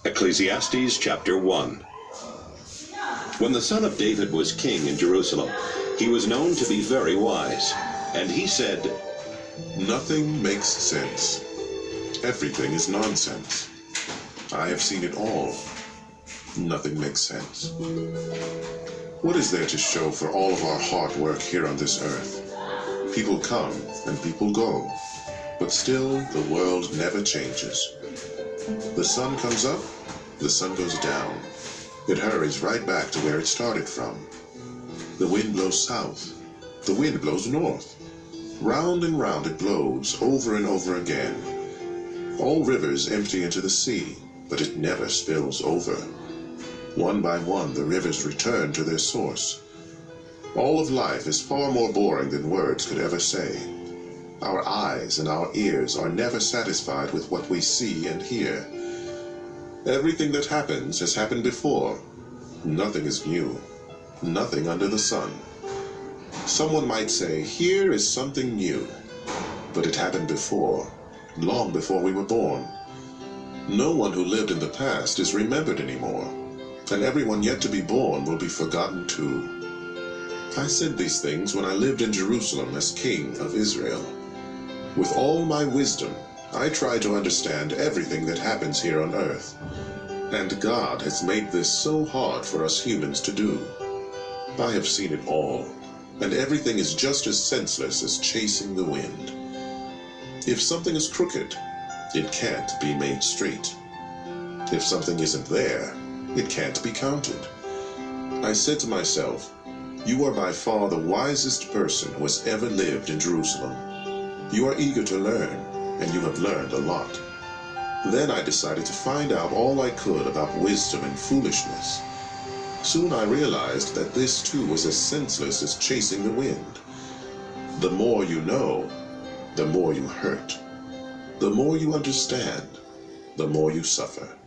Ecclesiastes chapter 1. When the son of David was king in Jerusalem, he was known to be very wise. And he said, Nothing makes sense. Everything is nonsense. I have seen it all. Nothing makes sense. What is there to show for all of our hard work here on this earth? People come and people go, but still the world never changes. The sun comes up, the sun goes down. It hurries right back to where it started from. The wind blows south, the wind blows north. Round and round it blows over and over again. All rivers empty into the sea, but it never spills over. One by one the rivers return to their source. All of life is far more boring than words could ever say. Our eyes and our ears are never satisfied with what we see and hear. Everything that happens has happened before. Nothing is new. Nothing under the sun. Someone might say, here is something new. But it happened before, long before we were born. No one who lived in the past is remembered anymore, and everyone yet to be born will be forgotten too. I said these things when I lived in Jerusalem as king of Israel. With all my wisdom, I try to understand everything that happens here on earth. And God has made this so hard for us humans to do. I have seen it all, and everything is just as senseless as chasing the wind. If something is crooked, it can't be made straight. If something isn't there, it can't be counted. I said to myself, you are by far the wisest person who has ever lived in Jerusalem. You are eager to learn, and you have learned a lot. Then I decided to find out all I could about wisdom and foolishness. Soon I realized that this too was as senseless as chasing the wind. The more you know, the more you hurt. The more you understand, the more you suffer.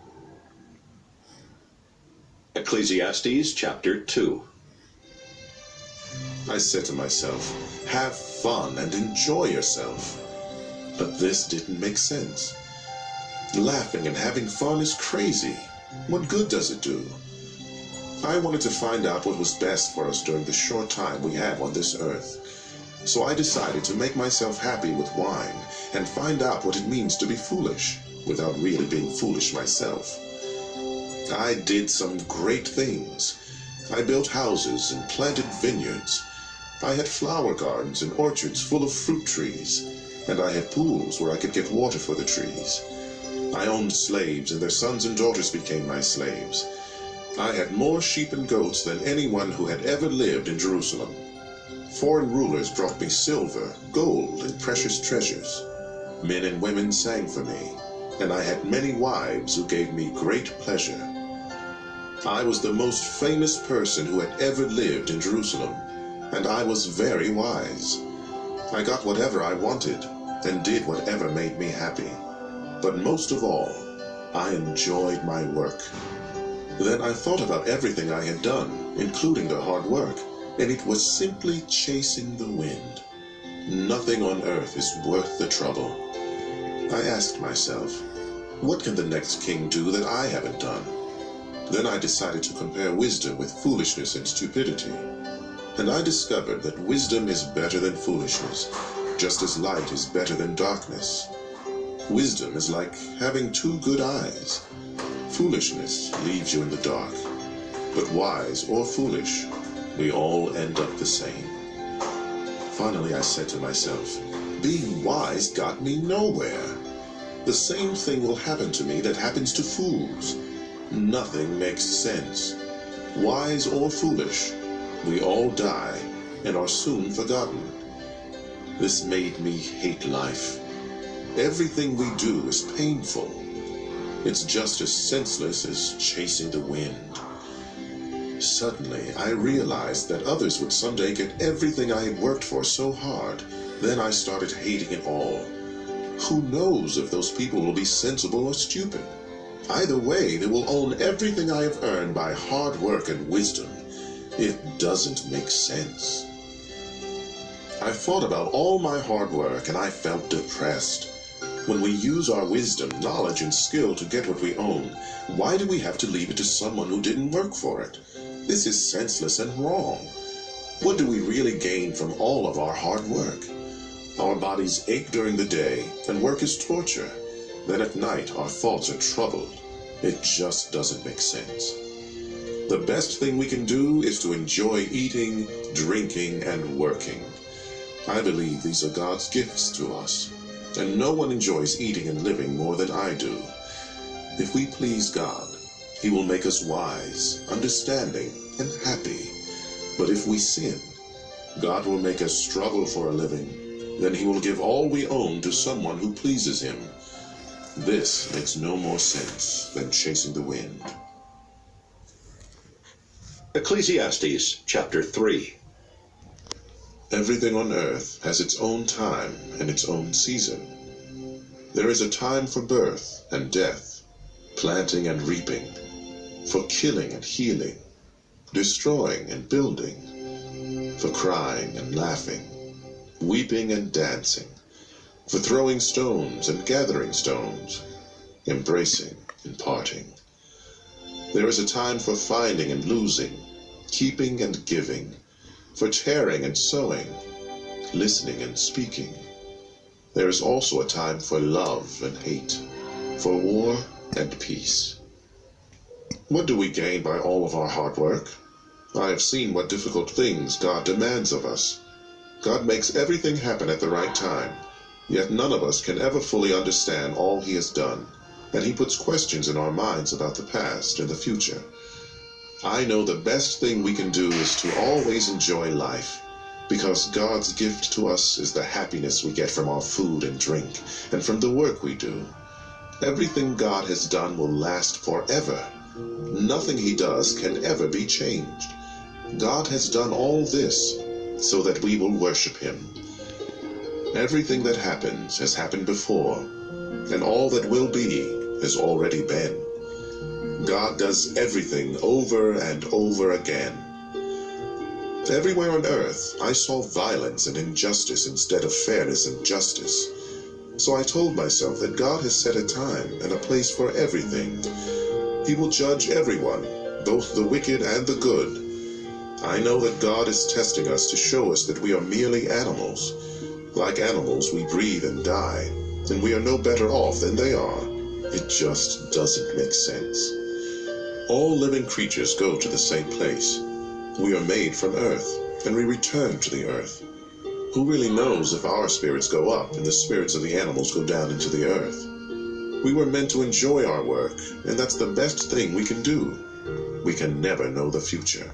Ecclesiastes chapter 2. I said to myself, have fun and enjoy yourself. But this didn't make sense. Laughing and having fun is crazy. What good does it do? I wanted to find out what was best for us during the short time we have on this earth. So I decided to make myself happy with wine and find out what it means to be foolish without really being foolish myself. I did some great things. I built houses and planted vineyards. I had flower gardens and orchards full of fruit trees, and I had pools where I could get water for the trees. I owned slaves, and their sons and daughters became my slaves. I had more sheep and goats than anyone who had ever lived in Jerusalem. Foreign rulers brought me silver, gold, and precious treasures. Men and women sang for me, and I had many wives who gave me great pleasure. I was the most famous person who had ever lived in Jerusalem, and I was very wise. I got whatever I wanted, and did whatever made me happy. But most of all, I enjoyed my work. Then I thought about everything I had done, including the hard work, and it was simply chasing the wind. Nothing on earth is worth the trouble. I asked myself, what can the next king do that I haven't done? Then I decided to compare wisdom with foolishness and stupidity. And I discovered that wisdom is better than foolishness, just as light is better than darkness. Wisdom is like having two good eyes. Foolishness leaves you in the dark. But wise or foolish, we all end up the same. Finally, I said to myself, being wise got me nowhere. The same thing will happen to me that happens to fools. Nothing makes sense. Wise or foolish, we all die and are soon forgotten. This made me hate life. Everything we do is painful. It's just as senseless as chasing the wind. Suddenly, I realized that others would someday get everything I had worked for so hard. Then I started hating it all. Who knows if those people will be sensible or stupid? Either way, they will own everything I have earned by hard work and wisdom. It doesn't make sense. I thought about all my hard work and I felt depressed. When we use our wisdom, knowledge, and skill to get what we own, why do we have to leave it to someone who didn't work for it? This is senseless and wrong. What do we really gain from all of our hard work? Our bodies ache during the day, and work is torture. Then at night, our thoughts are troubled. It just doesn't make sense. The best thing we can do is to enjoy eating, drinking, and working. I believe these are God's gifts to us, and no one enjoys eating and living more than I do. If we please God, He will make us wise, understanding, and happy. But if we sin, God will make us struggle for a living. Then He will give all we own to someone who pleases Him. This makes no more sense than chasing the wind. Ecclesiastes chapter 3. Everything on earth has its own time and its own season. There is a time for birth and death, planting and reaping, for killing and healing, destroying and building, for crying and laughing, weeping and dancing, for throwing stones and gathering stones, embracing and parting. There is a time for finding and losing, keeping and giving, for tearing and sowing, listening and speaking. There is also a time for love and hate, for war and peace. What do we gain by all of our hard work? I have seen what difficult things God demands of us. God makes everything happen at the right time, yet none of us can ever fully understand all He has done, and He puts questions in our minds about the past and the future. I know the best thing we can do is to always enjoy life, because God's gift to us is the happiness we get from our food and drink, and from the work we do. Everything God has done will last forever. Nothing He does can ever be changed. God has done all this so that we will worship Him. Everything that happens has happened before, and all that will be has already been. God does everything over and over again. Everywhere on earth, I saw violence and injustice instead of fairness and justice. So I told myself that God has set a time and a place for everything. He will judge everyone, both the wicked and the good. I know that God is testing us to show us that we are merely animals. Like animals, we breathe and die, and we are no better off than they are. It just doesn't make sense. All living creatures go to the same place. We are made from earth, and we return to the earth. Who really knows if our spirits go up and the spirits of the animals go down into the earth? We were meant to enjoy our work, and that's the best thing we can do. We can never know the future.